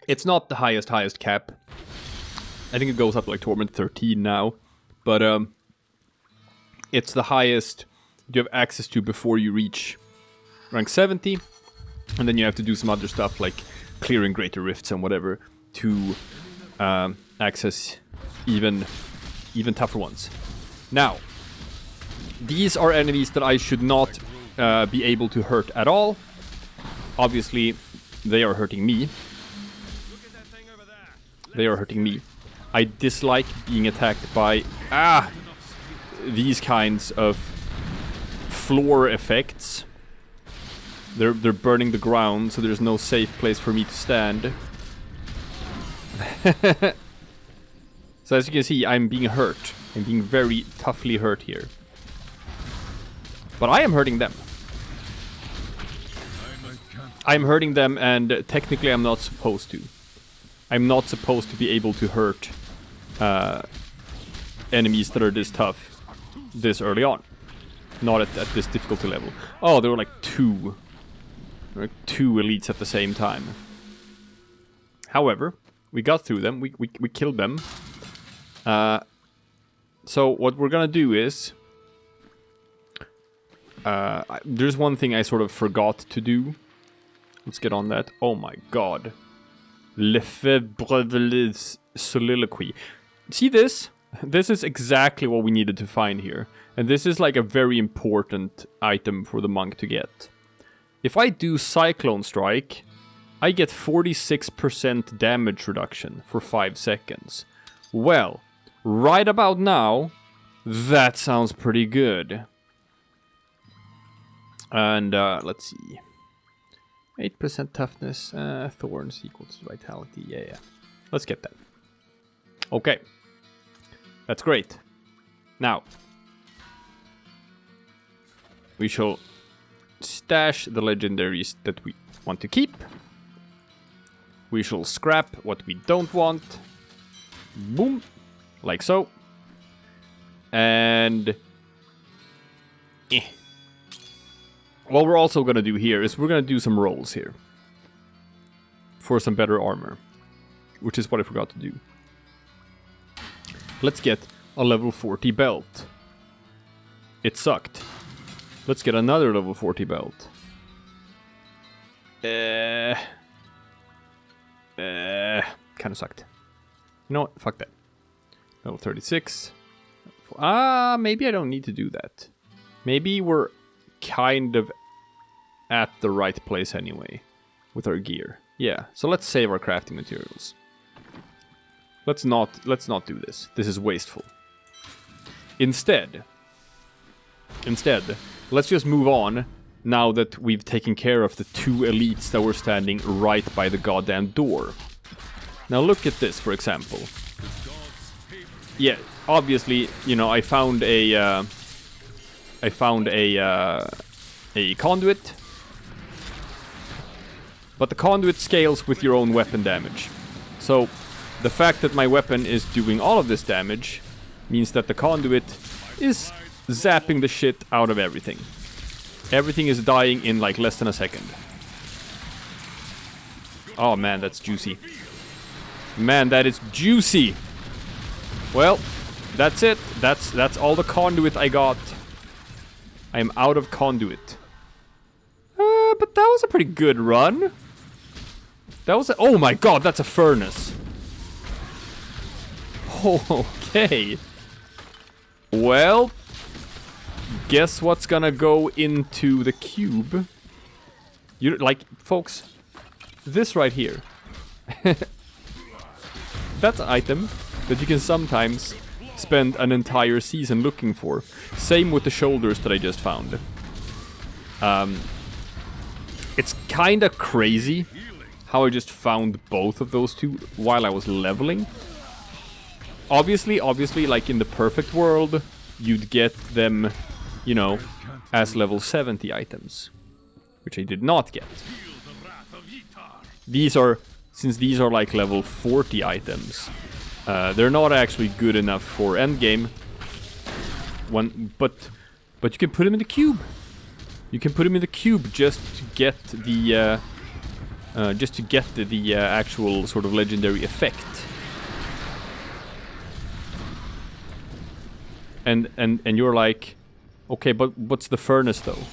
It's not the highest cap. I think it goes up to like Torment 13 now. But it's the highest you have access to before you reach rank 70. And then you have to do some other stuff like clearing greater rifts and whatever to access even tougher ones. Now, these are enemies that I should not be able to hurt at all. Obviously, they are hurting me. They are hurting me. I dislike being attacked by these kinds of floor effects. They're burning the ground, so there's no safe place for me to stand. So as you can see, I'm being hurt. I'm being very toughly hurt here. But I am hurting them. I'm hurting them, and technically I'm not supposed to. I'm not supposed to be able to hurt enemies that are this tough this early on. Not at this difficulty level. Oh, there were like two elites at the same time. However, we got through them. We killed them. So what we're gonna do is... there's one thing I sort of forgot to do. Let's get on that. Oh my god. Lefebvre's soliloquy. See this? This is exactly what we needed to find here. And this is like a very important item for the monk to get. If I do Cyclone Strike, I get 46% damage reduction for 5 seconds. Well, right about now, that sounds pretty good. And let's see. 8% toughness, thorns equals vitality, yeah. Let's get that. Okay. That's great. Now, we shall stash the legendaries that we want to keep. We shall scrap what we don't want. Boom. Like so. And... what we're also going to do here is we're going to do some rolls here. For some better armor. Which is what I forgot to do. Let's get a level 40 belt. It sucked. Let's get another level 40 belt. Kinda sucked. You know what? Fuck that. Level 36. Maybe I don't need to do that. Maybe we're kind of at the right place anyway. With our gear. Yeah, so let's save our crafting materials. Let's not do this. This is wasteful. Instead, let's just move on now that we've taken care of the 2 elites that were standing right by the goddamn door. Now look at this, for example. Yeah, obviously, you know, I found a conduit. But the conduit scales with your own weapon damage. So, the fact that my weapon is doing all of this damage means that the conduit is zapping the shit out of everything. Everything is dying in like less than a second. Oh man, that's juicy. Man, that is juicy! Well, that's it. That's all the conduit I got. I am out of conduit. But that was a pretty good run. That was oh my god, that's a furnace. Okay. Well, guess what's gonna go into the cube? You like, folks, this right here. That's an item that you can sometimes spend an entire season looking for. Same with the shoulders that I just found. It's kinda crazy how I just found both of those two while I was leveling. Obviously, like in the perfect world, you'd get them, you know, as level 70 items. Which I did not get. Since these are like level 40 items, they're not actually good enough for endgame. But you can put them in the cube. You can put them in the cube just to get the just to get the actual sort of legendary effect. And you're like, okay, but what's the furnace though?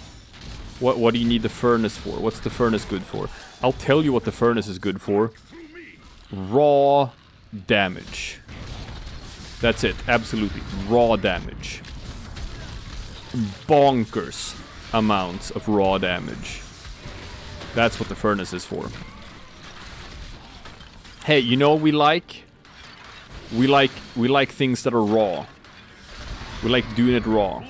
What do you need the furnace for? What's the furnace good for? I'll tell you what the furnace is good for. Raw damage. That's it, absolutely. Raw damage. Bonkers amounts of raw damage. That's what the furnace is for. Hey, you know what we like? We like things that are raw. We like doing it raw.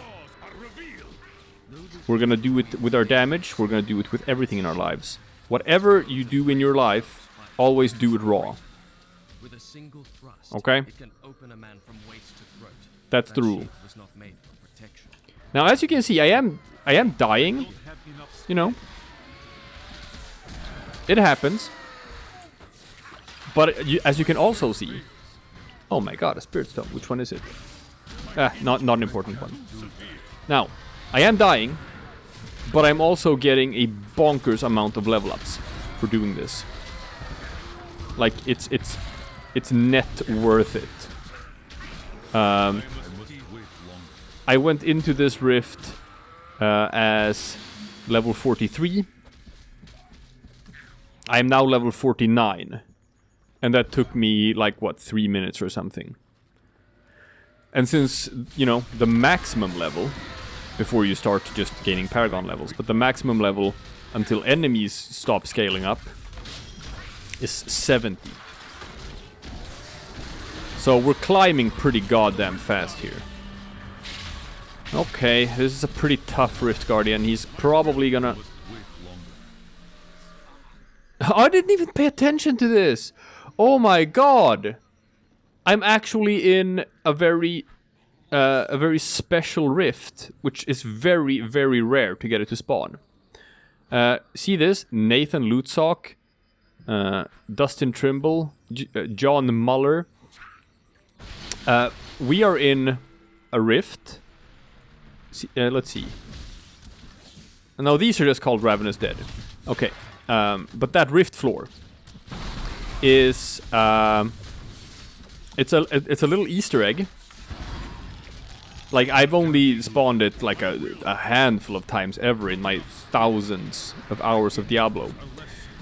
We're gonna do it with our damage. We're gonna do it with everything in our lives. Whatever you do in your life, always do it raw. With a single thrust, okay? It can open a man from waist to throat. That's the rule. Was not made for protection. Now, as you can see, I am dying. You know, it happens. But as you can also see, oh my god, a spirit stone. Which one is it? Not an important one. Now, I am dying, but I'm also getting a bonkers amount of level ups for doing this. Like it's net worth it. I went into this rift as level 43. I am now level 49. And that took me, like, what, 3 minutes or something. And since, you know, the maximum level, before you start just gaining Paragon levels, but the maximum level until enemies stop scaling up is 70. So we're climbing pretty goddamn fast here. Okay, this is a pretty tough Rift Guardian. He's probably gonna... I didn't even pay attention to this! Oh my god! I'm actually in a very special rift, which is very, very rare to get it to spawn. See this? Nathan Lutsock, Dustin Trimble, John Muller. We are in a rift. Let's see. No, these are just called Ravenous Dead. Okay, but that rift floor is it's a little Easter egg. Like, I've only spawned it like a handful of times ever in my thousands of hours of Diablo.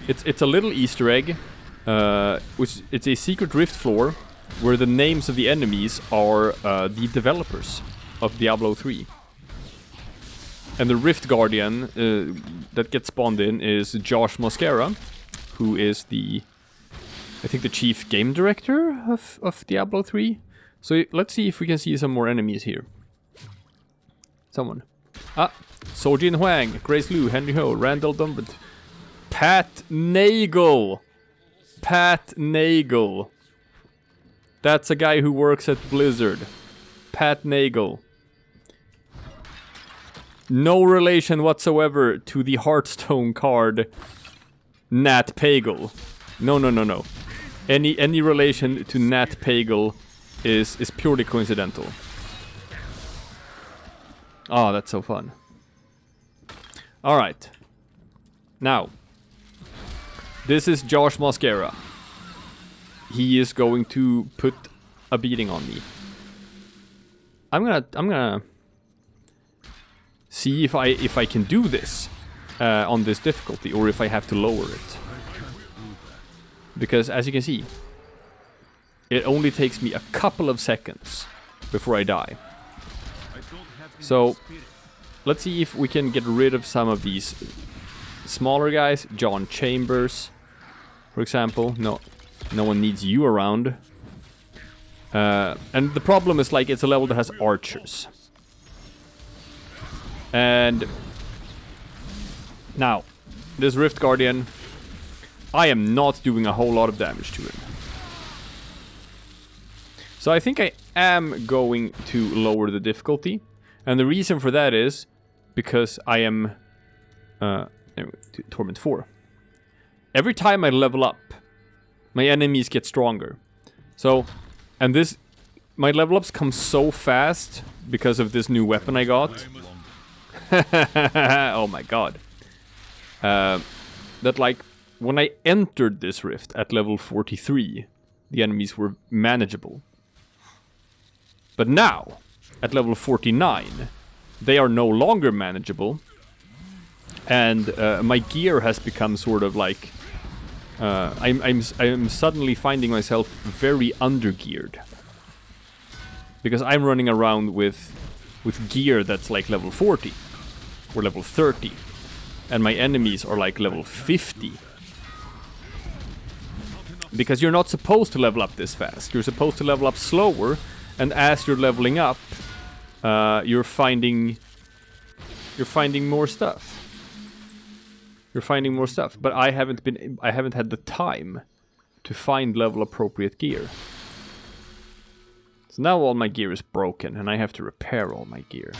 It's a little Easter egg, which it's a secret rift floor where the names of the enemies are the developers of Diablo 3. And the Rift Guardian that gets spawned in is Josh Mosquera, who is I think the chief game director of Diablo 3. So let's see if we can see some more enemies here. Someone. Sojin Huang, Grace Liu, Henry Ho, Randall Dumbert, Pat Nagel. Pat Nagel. That's a guy who works at Blizzard. Pat Nagel. No relation whatsoever to the Hearthstone card Nat Pagle. No. Any relation to Nat Pagle is purely coincidental. Oh, that's so fun. Alright. Now, this is Josh Mosquera. He is going to put a beating on me. I'm gonna see if I can do this on this difficulty, or if I have to lower it. Because as you can see, it only takes me a couple of seconds before I die. So let's see if we can get rid of some of these smaller guys. John Chambers, for example. No one needs you around. And the problem is, like, it's a level that has archers. And now, this Rift Guardian, I am not doing a whole lot of damage to him. So I think I am going to lower the difficulty. And the reason for that is because I am... Torment 4. Every time I level up, my enemies get stronger. So, and this... My level ups come so fast because of this new weapon I got. Oh my god. That, like, when I entered this rift at level 43, the enemies were manageable. But now, at level 49, they are no longer manageable. And my gear has become sort of like... I'm suddenly finding myself very undergeared. Because I'm running around with gear that's like level 40. Or level 30. And my enemies are like level 50. Because you're not supposed to level up this fast. You're supposed to level up slower. And as you're leveling up, you're finding more stuff. You're finding more stuff, but I haven't had the time to find level appropriate gear. So now all my gear is broken and I have to repair all my gear.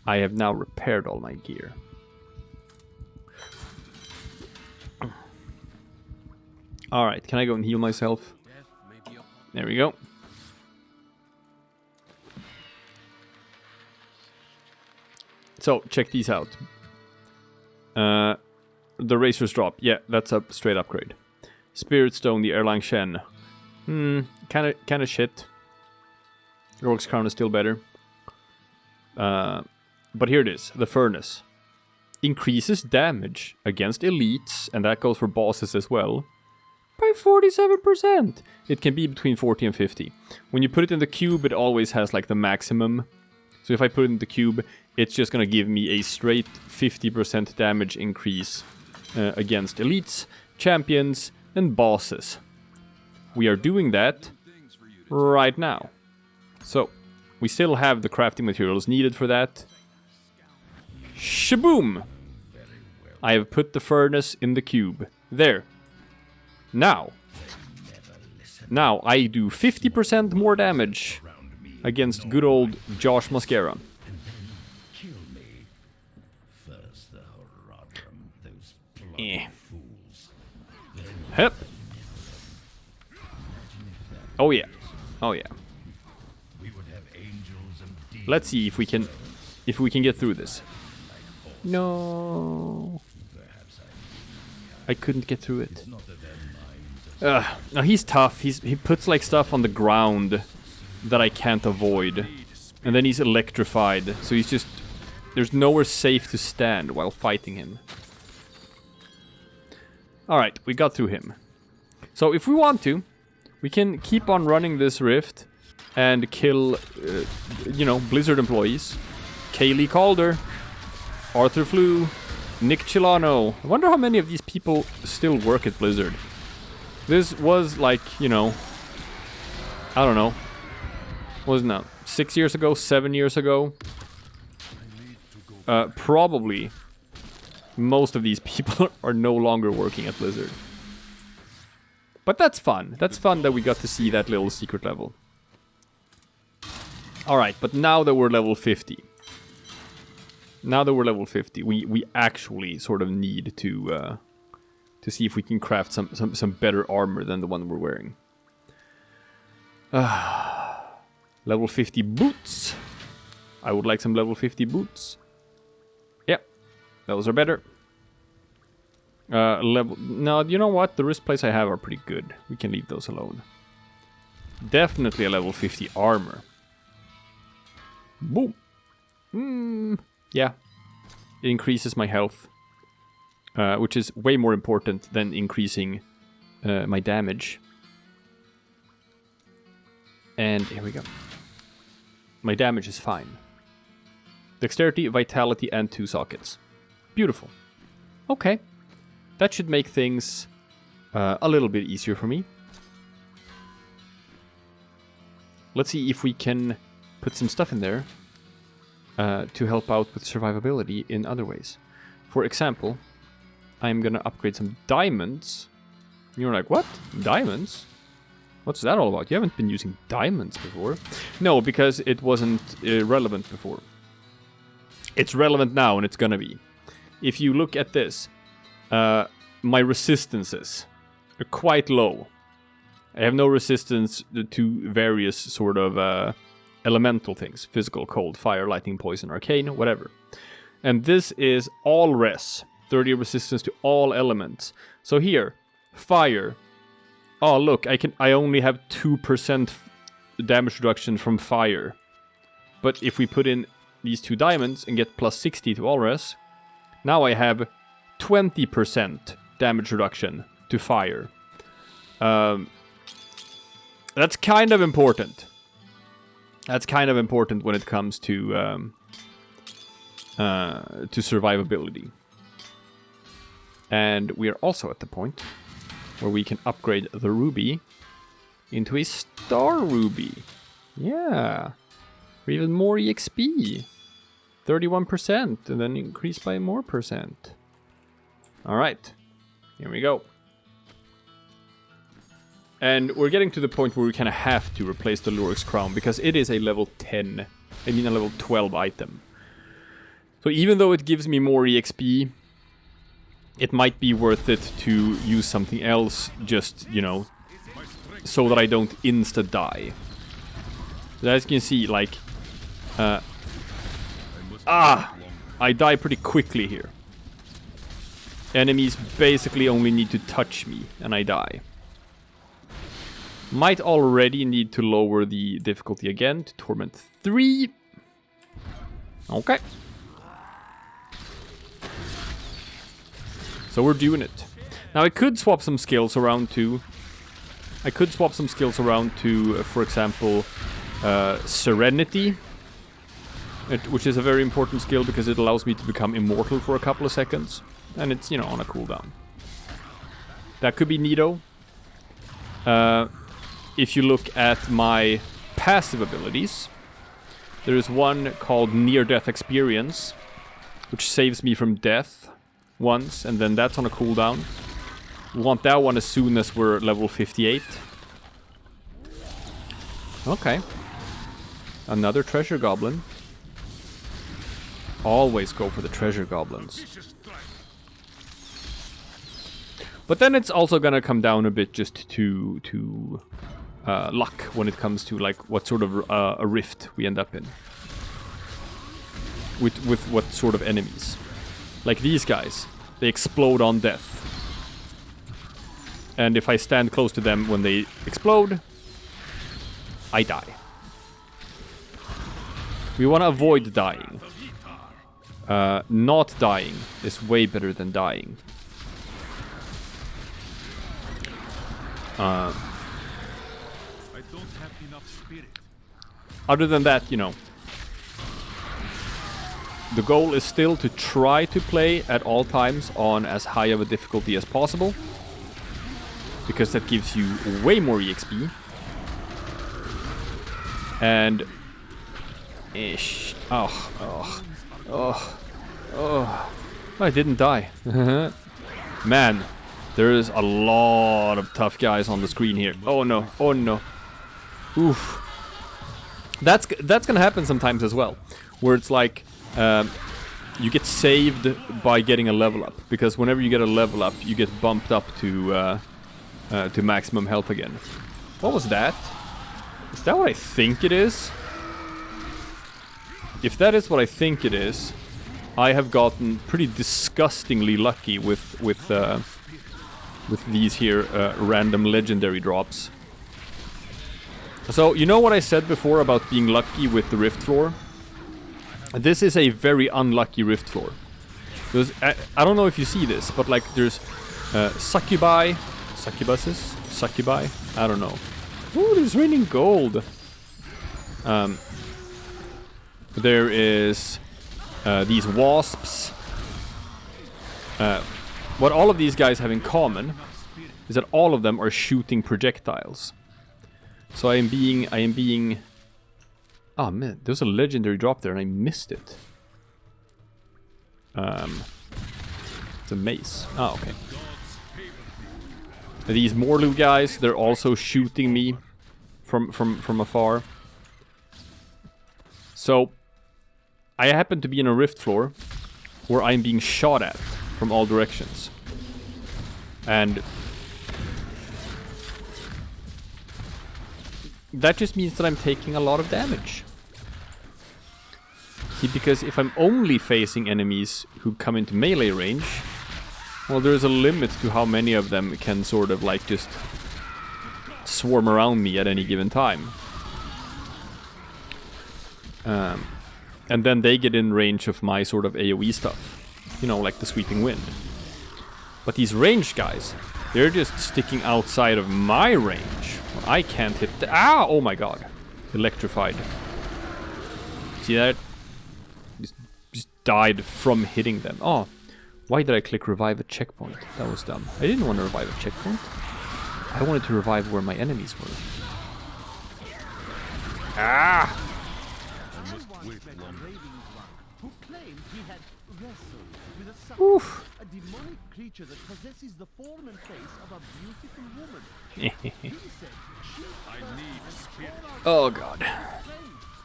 I have now repaired all my gear. Alright, can I go and heal myself? There we go. So, check these out. The Razor's Drop. Yeah, that's a straight upgrade. Spirit Stone, the Erlang Shen. Kinda shit. Rogue's Crown is still better. But here it is. The Furnace. Increases damage against elites, and that goes for bosses as well, by 47%. It can be between 40 and 50. When you put it in the cube, it always has like the maximum. So if I put it in the cube, it's just gonna give me a straight 50% damage increase against elites, champions, and bosses. We are doing that right now. So, we still have the crafting materials needed for that. Shaboom! I have put the furnace in the cube. There. Now I do 50% more damage against good old Josh Mascara. Hup. Oh yeah. Oh yeah. Let's see if we can get through this. No. I couldn't get through it. No, he's tough. He puts like stuff on the ground that I can't avoid. And then he's electrified. So he's just... There's nowhere safe to stand while fighting him. Alright, we got through him. So if we want to, we can keep on running this rift and kill, you know, Blizzard employees. Kaylee Calder, Arthur Flew, Nick Chilano. I wonder how many of these people still work at Blizzard. This was like, you know, I don't know. Wasn't that 6 years ago, 7 years ago? Probably most of these people are no longer working at Blizzard. But that's fun. That's fun that we got to see that little secret level. Alright, but now that we're level 50. Now that we're level 50, we actually sort of need to see if we can craft some better armor than the one we're wearing. Level 50 boots. I would like some level 50 boots. Yep, those are better. No, you know what? The wrist plates I have are pretty good. We can leave those alone. Definitely a level 50 armor. Boom. Yeah. It increases my health. Which is way more important than increasing my damage. And here we go. My damage is fine. Dexterity, vitality, and 2 sockets. Beautiful. Okay. That should make things a little bit easier for me. Let's see if we can put some stuff in there to help out with survivability in other ways. For example, I'm gonna upgrade some diamonds. You're like, what? Diamonds? What's that all about? You haven't been using diamonds before. No, because it wasn't relevant before. It's relevant now, and it's gonna be. If you look at this, my resistances are quite low. I have no resistance to various sort of elemental things. Physical, cold, fire, lightning, poison, arcane, whatever. And this is all res. 30 resistance to all elements. So here, fire. Oh look, I only have 2% damage reduction from fire. But if we put in these 2 diamonds and get plus 60 to all res, now I have 20% damage reduction to fire. That's kind of important. That's kind of important when it comes to survivability. And we are also at the point where we can upgrade the ruby into a star ruby. Yeah. For even more EXP. 31%, and then increase by more percent. Alright. Here we go. And we're getting to the point where we kind of have to replace the Lurik's Crown, because it is a level 10, I mean a level 12 item. So even though it gives me more EXP, it might be worth it to use something else, just, you know, so that I don't insta-die. As you can see, like, I die pretty quickly here. Enemies basically only need to touch me, and I die. Might already need to lower the difficulty again to Torment 3. Okay. So we're doing it. Now I could swap some skills around too. For example, Serenity. Which is a very important skill because it allows me to become immortal for a couple of seconds. And it's, you know, on a cooldown. That could be neato. If you look at my passive abilities, there is one called Near-Death Experience, which saves me from death once, and then that's on a cooldown. We want that one as soon as we're level 58. Okay. Another treasure goblin. Always go for the treasure goblins. But then it's also gonna come down a bit just to luck when it comes to like what sort of a rift we end up in. With what sort of enemies. Like these guys, they explode on death. And if I stand close to them when they explode, I die. We want to avoid dying. Not dying is way better than dying. Other than that, you know, the goal is still to try to play at all times on as high of a difficulty as possible, because that gives you way more EXP. And I didn't die. Man, there is a lot of tough guys on the screen here. Oh no, oh no. Oof. That's gonna happen sometimes as well, where it's like you get saved by getting a level up, because whenever you get a level up, you get bumped up to maximum health again. What was that? Is that what I think it is? If that is what I think it is, I have gotten pretty disgustingly lucky with these here random legendary drops. So, you know what I said before about being lucky with the rift floor? This is a very unlucky rift floor. I don't know if you see this, but like there's succubi, succubi, I don't know. Ooh, there's raining gold. There is these wasps. What all of these guys have in common is that all of them are shooting projectiles. So I am being... Oh man, there's a legendary drop there and I missed it. It's a mace. Oh, okay. These Morlu guys, they're also shooting me from afar. So, I happen to be in a rift floor where I'm being shot at from all directions. And that just means that I'm taking a lot of damage. See, because if I'm only facing enemies who come into melee range, Well, there's a limit to how many of them can sort of like just swarm around me at any given time. And then they get in range of my sort of AoE stuff. You know, like the sweeping wind. But these ranged guys, they're just sticking outside of my range. I can't hit the... Ah! Oh my god. Electrified. See that? Just died from hitting them. Oh, why did I click revive a checkpoint? That was dumb. I didn't want to revive a checkpoint. I wanted to revive where my enemies were. Ah! Oof. A demonic creature that possesses the form and face of a beautiful woman. He said I need spirit. Oh god.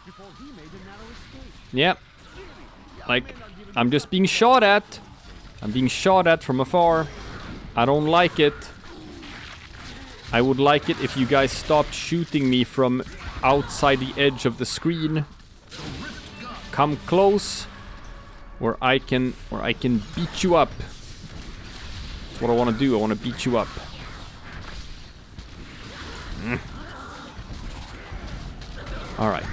Before he made a narrow escape. Yep. Like, I'm just being shot at. I'm being shot at from afar. I don't like it. I would like it if you guys stopped shooting me from outside the edge of the screen. Come close. Where I can beat you up. That's what I want to do. I want to beat you up. All right.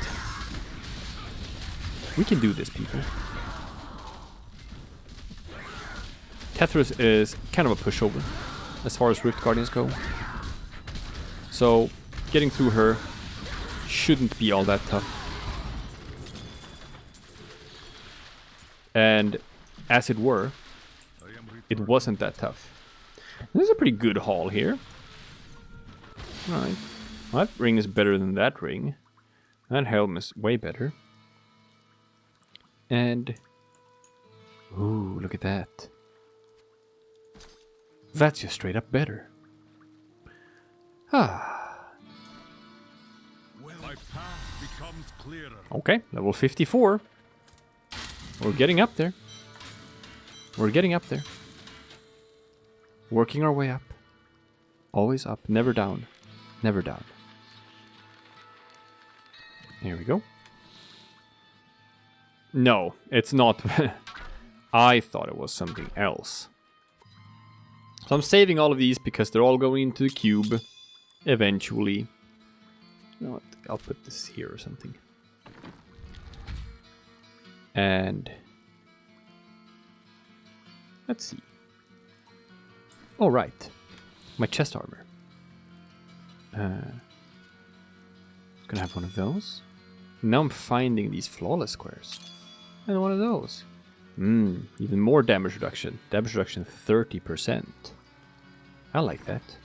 We can do this, people. Tethris is kind of a pushover as far as Rift Guardians go. So, getting through her shouldn't be all that tough. And as it were, it wasn't that tough. This is a pretty good haul here. Alright. Well, that ring is better than that ring. That helm is way better. And... ooh, look at that. That's just straight up better. Ah. My path becomes clearer. Okay, level 54. We're getting up there. We're getting up there. Working our way up. Always up, never down. Never down. Here we go. No, it's not. I thought it was something else. So I'm saving all of these because they're all going into the cube. Eventually. You know what? I'll put this here or something. And let's see. All right, my chest armor. Gonna have one of those. Now I'm finding these flawless squares, and one of those. Even more damage reduction. Damage reduction 30%. I like that.